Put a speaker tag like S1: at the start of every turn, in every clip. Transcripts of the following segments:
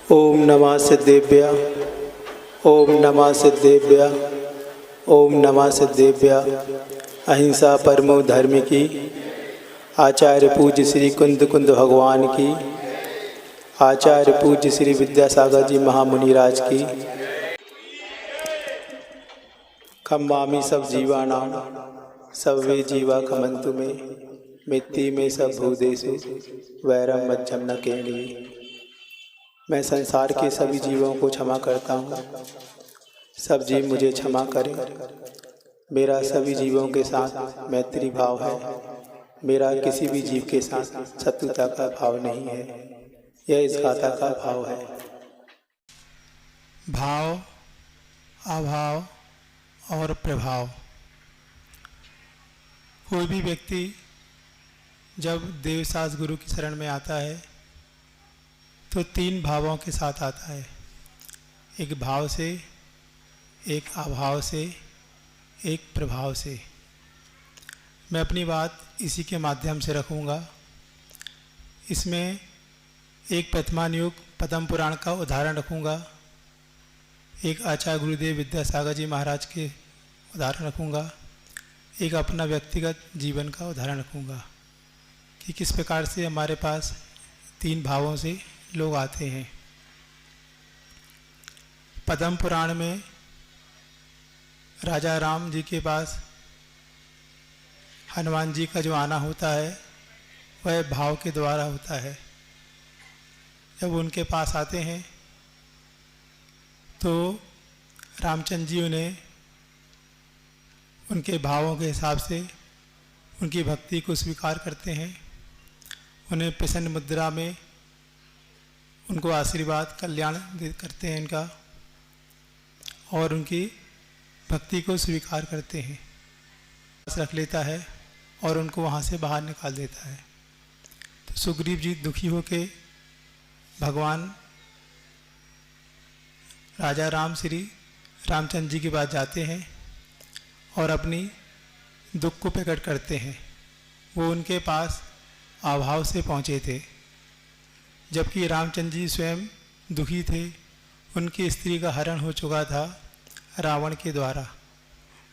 S1: ओम नमः सिद्धेभ्य। ओम नमः सिद्धेभ्य। ओम नमः सिद्धेभ्य। अहिंसा परमो धर्म की। आचार्य पूज्य श्री कुंद कुंद भगवान की। आचार्य पूज्य श्री विद्यासागर जी महामुनि राज की। खम्मामि सब जीवानां सर्वे जीवा खमन्तु मे मित्ति में सब भूदेषु वैरम मज्जम न केणि। मैं संसार के सभी जीवों को क्षमा करता हूँ, सब जीव मुझे क्षमा करें। मेरा सभी जीवों के साथ मैत्री भाव है, मेरा किसी भी जीव के साथ शत्रुता का भाव नहीं है, यह इस गाथा का भाव है।
S2: भाव, अभाव और प्रभाव। कोई भी व्यक्ति जब देवसास गुरु की शरण में आता है तो तीन भावों के साथ आता है, एक भाव से, एक अभाव से, एक प्रभाव से। मैं अपनी बात इसी के माध्यम से रखूँगा। इसमें एक प्रथमान युग पद्म पुराण का उदाहरण रखूँगा, एक आचार्य गुरुदेव विद्यासागर जी महाराज के उदाहरण रखूँगा, एक अपना व्यक्तिगत जीवन का उदाहरण रखूँगा कि किस प्रकार से हमारे पास तीन भावों से लोग आते हैं। पद्म पुराण में राजा राम जी के पास हनुमान जी का जो आना होता है वह भाव के द्वारा होता है। जब उनके पास आते हैं तो रामचंद्र जी उन्हें उनके भावों के हिसाब से उनकी भक्ति को स्वीकार करते हैं, उन्हें प्रसन्न मुद्रा में उनको आशीर्वाद कल्याण करते हैं इनका, और उनकी भक्ति को स्वीकार करते हैं, रख लेता है और उनको वहाँ से बाहर निकाल देता है। तो सुग्रीव जी दुखी होके भगवान राजा राम श्री रामचंद्र जी के पास जाते हैं और अपनी दुख को प्रकट करते हैं। वो उनके पास अभाव से पहुँचे थे, जबकि रामचंद्र जी स्वयं दुखी थे। उनकी स्त्री का हरण हो चुका था रावण के द्वारा,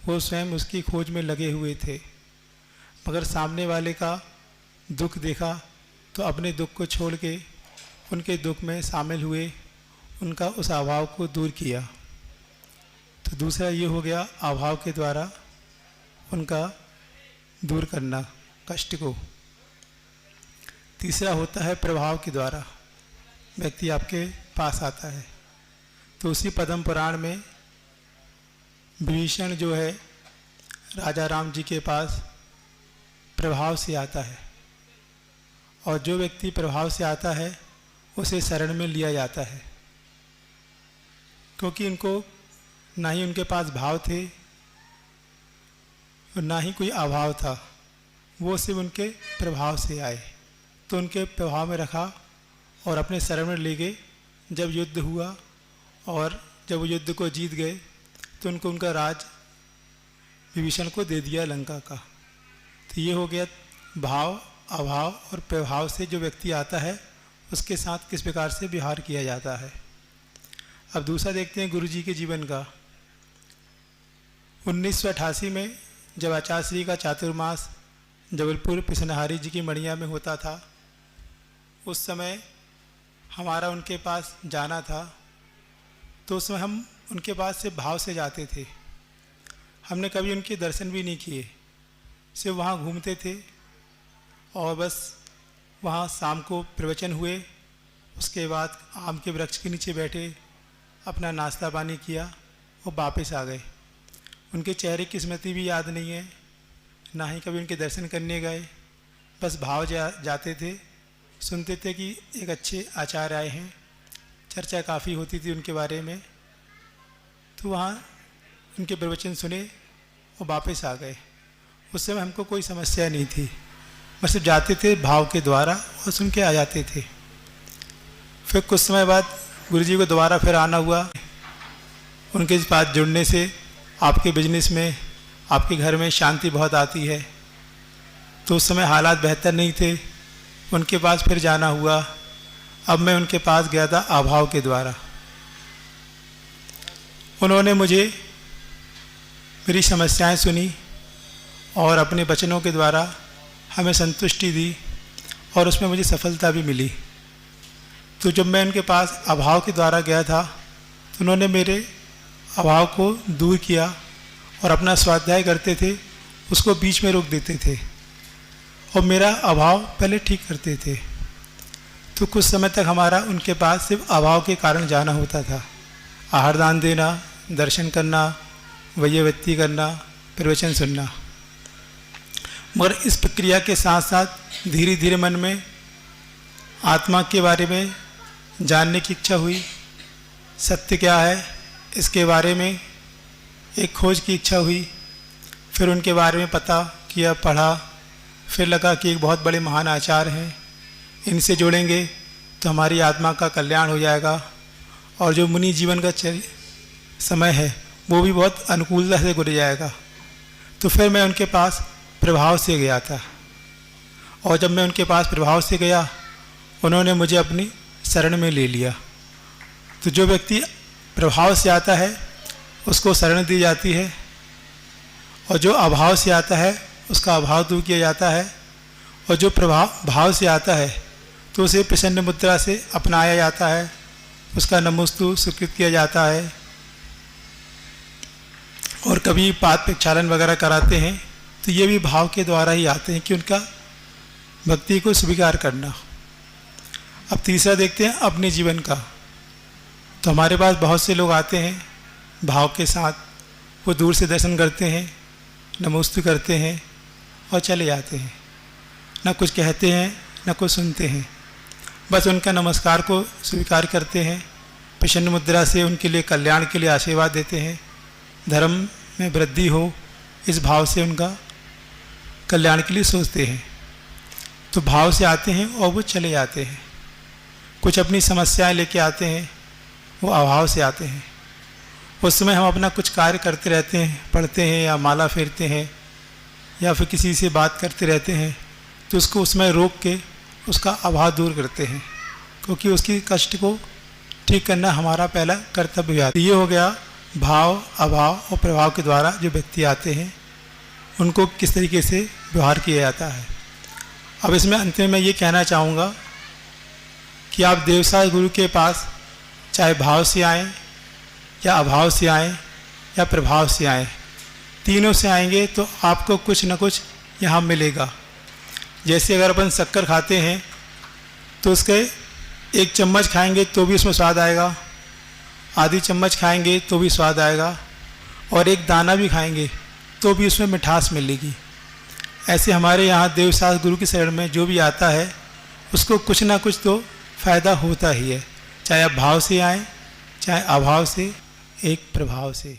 S2: वो स्वयं उसकी खोज में लगे हुए थे, मगर सामने वाले का दुख देखा तो अपने दुख को छोड़ के उनके दुख में शामिल हुए, उनका उस अभाव को दूर किया। तो दूसरा ये हो गया अभाव के द्वारा उनका दूर करना कष्ट को। तीसरा होता है प्रभाव के द्वारा, व्यक्ति आपके पास आता है। तो उसी पद्म पुराण में विभीषण जो है राजा राम जी के पास प्रभाव से आता है, और जो व्यक्ति प्रभाव से आता है उसे शरण में लिया जाता है, क्योंकि उनको ना ही उनके पास भाव थे और ना ही कोई अभाव था, वो सिर्फ उनके प्रभाव से आए। तो उनके प्रभाव में रखा और अपने शरण में ले गए। जब युद्ध हुआ और जब वो युद्ध को जीत गए तो उनको उनका राज विभीषण को दे दिया लंका का। तो ये हो गया भाव, अभाव और प्रभाव से जो व्यक्ति आता है उसके साथ किस प्रकार से व्यवहार किया जाता है। अब दूसरा देखते हैं गुरु जी के जीवन का। 1988 में जब आचार्य श्री का चातुर्मास जबलपुर पिसनहारी जी की मड़िया में होता था, उस समय हमारा उनके पास जाना था। तो उस समय हम उनके पास से भाव से जाते थे, हमने कभी उनके दर्शन भी नहीं किए, सिर्फ वहाँ घूमते थे और बस वहाँ शाम को प्रवचन हुए, उसके बाद आम के वृक्ष के नीचे बैठे अपना नाश्ता पानी किया और वापस आ गए। उनके चेहरे की स्मृति भी याद नहीं है, ना ही कभी उनके दर्शन करने गए, बस भाव जाते थे। सुनते थे कि एक अच्छे आचार्य आए हैं, चर्चा काफ़ी होती थी उनके बारे में, तो वहाँ उनके प्रवचन सुने और वापस आ गए। उस समय हमको कोई समस्या नहीं थी, बस सिर्फ जाते थे भाव के द्वारा और सुन के आ जाते थे। फिर कुछ समय बाद गुरु जी को दोबारा फिर आना हुआ। उनके पास जुड़ने से आपके बिजनेस में, आपके घर में शांति बहुत आती है। तो उस समय हालात बेहतर नहीं थे, उनके पास फिर जाना हुआ अब मैं उनके पास गया था अभाव के द्वारा। उन्होंने मुझे मेरी समस्याएं सुनी और अपने वचनों के द्वारा हमें संतुष्टि दी और उसमें मुझे सफलता भी मिली। तो जब मैं उनके पास अभाव के द्वारा गया था तो उन्होंने मेरे अभाव को दूर किया और अपना स्वाध्याय करते थे, उसको बीच में रोक देते थे और मेरा अभाव पहले ठीक करते थे। तो कुछ समय तक हमारा उनके पास सिर्फ अभाव के कारण जाना होता था। आहार दान देना, दर्शन करना, वैयवृत्ति करना, प्रवचन सुनना। मगर इस प्रक्रिया के साथ साथ धीरे धीरे मन में आत्मा के बारे में जानने की इच्छा हुई। सत्य क्या है इसके बारे में एक खोज की इच्छा हुई। फिर उनके बारे में पता किया, पढ़ा। फिर लगा कि एक बहुत बड़े महान आचार्य हैं, इनसे जुड़ेंगे तो हमारी आत्मा का कल्याण हो जाएगा और जो मुनि जीवन का समय है वो भी बहुत अनुकूलता से गुजर जाएगा। तो फिर मैं उनके पास प्रभाव से गया था और जब मैं उनके पास प्रभाव से गया उन्होंने मुझे अपनी शरण में ले लिया। तो जो व्यक्ति प्रभाव से आता है उसको शरण दी जाती है और जो अभाव से आता है उसका अभाव दूर किया जाता है और जो भाव से आता है तो उसे प्रसन्न मुद्रा से अपनाया जाता है, उसका नमोस्तु स्वीकृत किया जाता है। और कभी पाद प्रक्षालन वगैरह कराते हैं तो ये भी भाव के द्वारा ही आते हैं कि उनका भक्ति को स्वीकार करना। अब तीसरा देखते हैं अपने जीवन का। तो हमारे पास बहुत से लोग आते हैं भाव के साथ, वो दूर से दर्शन करते हैं, नमोस्तु करते हैं और चले जाते हैं। ना कुछ कहते हैं ना कुछ सुनते हैं, बस उनका नमस्कार को स्वीकार करते हैं, प्रसन्न मुद्रा से उनके लिए कल्याण के लिए आशीर्वाद देते हैं, धर्म में वृद्धि हो इस भाव से उनका कल्याण के लिए सोचते हैं। तो भाव से आते हैं और वो चले जाते हैं। कुछ अपनी समस्याएं लेके आते हैं, वो अभाव से आते हैं। उस समय हम अपना कुछ कार्य करते रहते हैं, पढ़ते हैं या माला फेरते हैं या फिर किसी से बात करते रहते हैं, तो उसको उसमें रोक के उसका अभाव दूर करते हैं, क्योंकि उसकी कष्ट को ठीक करना हमारा पहला कर्तव्य है। ये हो गया भाव, अभाव और प्रभाव के द्वारा जो व्यक्ति आते हैं उनको किस तरीके से व्यवहार किया जाता है। अब इसमें अंत में मैं ये कहना चाहूँगा कि आप देवसाय गुरु के पास चाहे भाव से आएँ या अभाव से आएँ या प्रभाव से आएँ, तीनों से आएंगे तो आपको कुछ न कुछ यहाँ मिलेगा। जैसे अगर अपन शक्कर खाते हैं तो उसके एक चम्मच खाएंगे तो भी उसमें स्वाद आएगा, आधी चम्मच खाएंगे तो भी स्वाद आएगा और एक दाना भी खाएंगे तो भी उसमें मिठास मिलेगी। ऐसे हमारे यहाँ देवसास गुरु की शरण में जो भी आता है उसको कुछ ना कुछ तो फ़ायदा होता ही है, चाहे आप भाव से आएँ चाहे अभाव से, एक प्रभाव से।